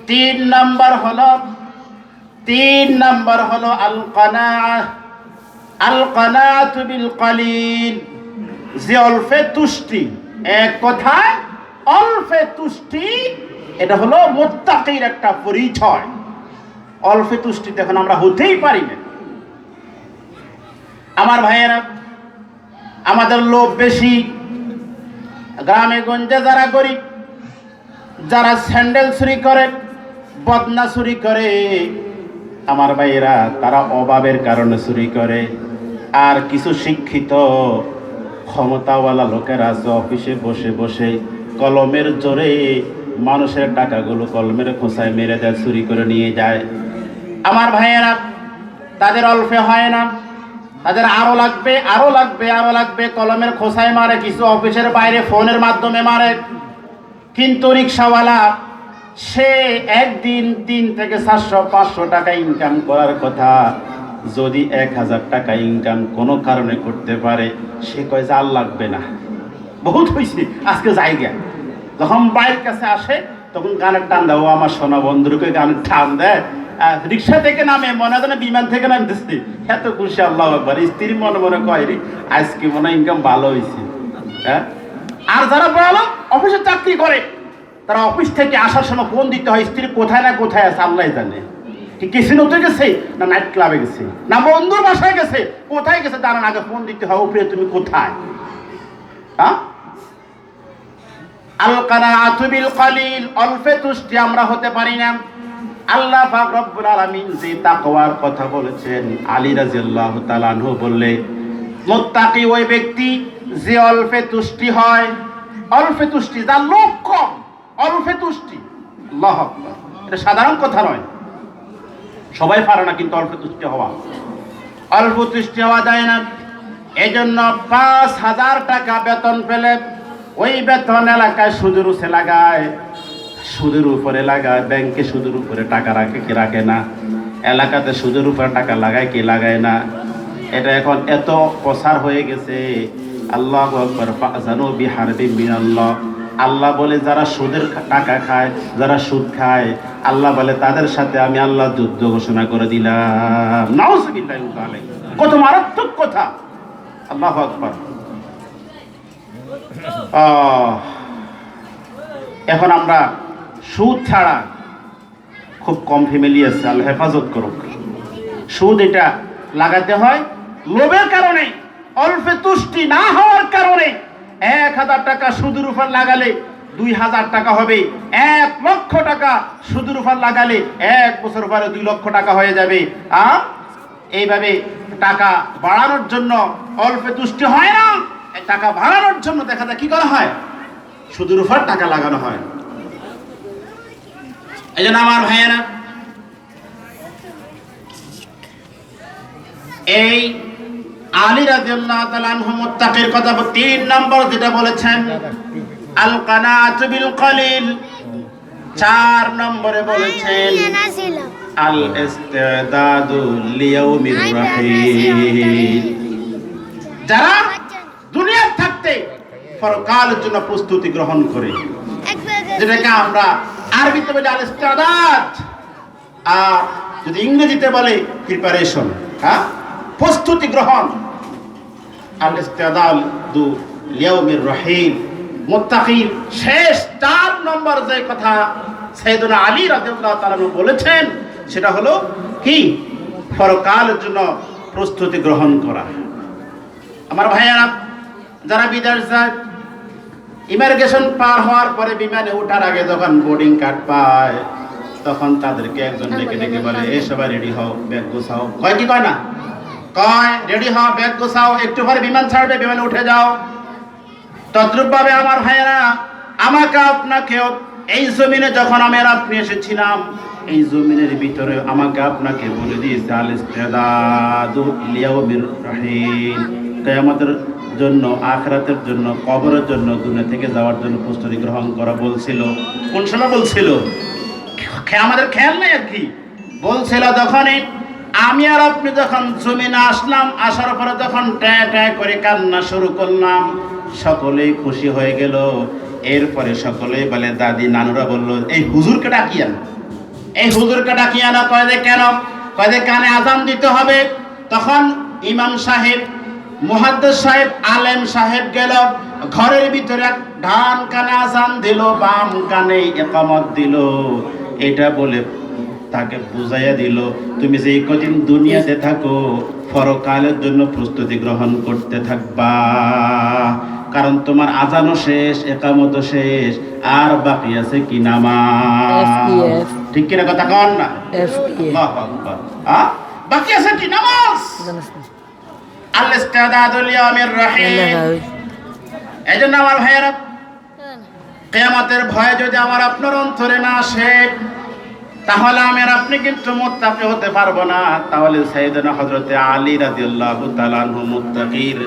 3 নাম্বার হলো আল কানাআতু বিল কালিল, যে অল্পে তুষ্টি। এক কথায় অল্পে তুষ্টি, এটা হলো মুত্তাকির একটা পরিচয়। অল্পে তুষ্টি এখন আমরা হতেই পারি না। আমার ভাইয়েরা, আমাদের লোভ বেশি। গ্রামে গঞ্জে যারা গরিব, যারা স্যান্ডেল চুরি করে, বদনা চুরি করে, আমার ভাইয়েরা তারা অভাবের কারণে চুরি করে। আর কিছু শিক্ষিত ক্ষমতাওয়ালা লোকেরা আছে অফিসে বসে বসে কলমের জোরে মানুষের টাকাগুলো কলমের খোঁচায় মেরে দেয়, চুরি করে নিয়ে যায়। আমার ভাইয়েরা, তাদের অল্পে হয় না, তাদের আরো লাগবে। কলমের খোঁচায় মারে, কিছু অফিসের বাইরে ফোনের মাধ্যমে মারে। কিন্তু রিক্সাওয়ালা সে একদিন 3 থেকে 400-500 টাকা ইনকাম করার কথা, যদি 1000 টাকা ইনকাম কোনো কারণে করতে পারে, সে কয় যে আর লাগবে না, বহুত হয়েছে, আজকে জায়গা। যখন বাইরের কাছে আসে তখন গানের টান দেয়, ও আমার সোনা বন্ধুকে গানের টান দেয়। রিক্সা থেকে নামে মনে হয় বিমান থেকে নামতেছে, এত খুশি। আল্লাহু আকবার। স্ত্রী মনে মনে কয় রে আজকে মনে হয় ইনকাম ভালো হয়েছে। হ্যাঁ, আর যারা বড় অফিসে চাকরি করে, তারা অফিস থেকে আসার সময় ফোন দিতে হয়, স্ত্রী কোথায় না কোথায় আছে আল্লাহ জানে। ক্যাসিনোতে গেছে, না নাইট ক্লাবে গেছে, না বন্ধুর বাসায় গেছে, কোথায় গেছে জানার আগে ফোন দিতে হয়, উপরে তুমি কোথায়? হ্যাঁ, আল কানাআতু বিল কালিল, অল্পে তুষ্টি আমরা হতে পারি না। আল্লাহ পাক রব্বুল আলামিন যে তাকওয়ার কথা বলেছেন, আলী রাদিয়াল্লাহু তাআলা আনহু বললে, মুত্তাকি ওই ব্যক্তি যে অল্পে তুষ্টি হয়। অল্পে তুষ্টি, যার লোভ কম, অল্পে তুষ্টি। আল্লাহু আকবার। এটা সাধারণ কথা নয়, সবাই পারে না কিন্তু অল্পে তুষ্টি হওয়া। অল্প তুষ্টি হওয়া যায় না। এই জন্য 5000 টাকা বেতন পেলে ওই বেতন এলাকায় সুদের উপরে লাগায়, সুদের উপরে লাগায়। ব্যাংকে সুদের উপরে টাকা রাখে কি রাখে না? এলাকাতে সুদের উপরে টাকা লাগায় কি লাগায় না? এটা এখন এত প্রসার হয়ে গেছে। আল্লাহু আকবার। ফাজানু বিহারবিন মিনাল্লাহ। আল্লাহ বলে যারা সুদের টাকা খায়, যারা সুদ খায়, আল্লাহ বলে তাদের সাথে আমি আল্লাহ যুদ্ধ ঘোষণা করে দিলাম। নাউযুবিল্লাহি মিন যালিক। কত মারাত্মক কথা! আল্লাহু আকবার। এখন আমরা সুদ ছাড়া খুব কম ফ্যামিলি আছে, আল্লাহ হেফাজত করুক। সুদ এটা লাগাতে হয় লোভের কারণে, অল্পে তুষ্টি না হওয়ার কারণে। 1000 টাকা সুদের উপর লাগালে 2000 টাকা হবে, 1 লক্ষ টাকা সুদের উপর লাগালে 1 বছর পরে 2 লক্ষ টাকা হয়ে যাবে। এইভাবে টাকা বাড়ানোর জন্য অল্পে তুষ্টি হয় না, টাকা বাড়ানোর জন্য দেখা যায় কি করা হয়, সুদের উপর টাকা লাগানো হয়। এই জন্য আমার ভাইয়েরা, এই আলী রাদিয়াল্লাহু তাআলা আনহু মুত্তাকির কথা 3 নম্বর যেটা বলেছেন, আল কানাআতু বিল কালিল। 4 নম্বরে বলেছেন আল ইস্তিদাদু লিয়াউমির রাহিল। যারা দুনিয়ার থাকতে পরকালের জন্য প্রস্তুতি গ্রহণ করে, যেটাকে আমরা আরবিতে বলি আল ইস্তিদাদ, আর যদি ইংরেজিতে বলে প্রিপারেশন। হ্যাঁ, প্রস্তুতি গ্রহণ। আল ইস্তিদাদু লিয়াউমির রাহিল, মুত্তাকির শেষ 4 নম্বর যে কথা সাইয়েদনা আলী রাদিয়াল্লাহু তাআলা বলেছেন সেটা হলো কি? পরকালের জন্য প্রস্তুতি গ্রহণ করা। আমার ভাইয়েরা, যারা বিদেশ যায়, ইমিগ্রেশন পার হওয়ার পরে বিমানে ওঠার আগে যখন বোর্ডিং কার্ড পায়, তখন তাদেরকে একজন ডেকে ডেকে বলে, এই সবাই রেডি হও, ব্যাগ গোছাও। কয় কি কয় না? কয় রেডি হও, ব্যাগ গোছাও, একটু পরে বিমান ছাড়বে, বিমানে উঠে যাও। তদ্রূপ ভাবে আমার ভাইয়েরা, আমাকে আপনাকেও এই জমিনে যখন আমি আর আপনি এসেছিলাম, এই জমিনের ভিতরে আমাকে আপনাকে বলে দিয়েছে আল ইস্তিদাদু লিয়াউমির রাহিল, কিয়ামতের জন্য, আখিরাতের জন্য, কবরের জন্য, দুনিয়া থেকে যাওয়ার জন্য প্রস্তুতি গ্রহণ করা বলছিল। কোন সময় বলছিল? আমাদের খেয়াল নাই আর কি। বলছিল যখনই আমি আর আপনি যখন জমিনে আসলাম, আসার পরে যখন ট্যাঁ ট্যাঁ করে কান্না শুরু করলাম, সকলেই খুশি হয়ে গেল। এরপরে সকলেই বলে, দাদি নানুরা বলল, এই হুজুরকে ডাকিয়ে আনো, এই হুজুরকে ডাকিয়ে আনো। কয় যে কেন? কয় যে কানে আজান দিতে হবে। তখন ইমাম সাহেব, মুহাদ্দিস সাহেব, আলেম সাহেব গেল ঘরের ভিতরে, ডান কানে আজান দিল, বাম কানে ইকামত দিল। এটা বলে তাকে বুঝাইয়া দিল, তুমি যে কদিন দুনিয়াতে থাকো, পরকালের জন্য প্রস্তুতি গ্রহণ করতে থাকবা, কারণ তোমার আজানও শেষ, একামতও শেষ, আর বাকি আছে কি? নামাজ। ঠিক কিনা কথা কন না? বাকি আছে কি? নামাজ। আল ইস্তিদাদু লিয়াউমির রাহিল। এইজন্য আমার ভাইয়েরা, কিয়ামতের ভয় যদি আমার আপনার অন্তরে না আসে, তাহলে আমি আর আপনি কিন্তু মুত্তাকি হতে পারবো না। তাহলে সাইয়েদনা হযরতে আলী রাদিয়াল্লাহু তাআলা আনহু মুত্তাকির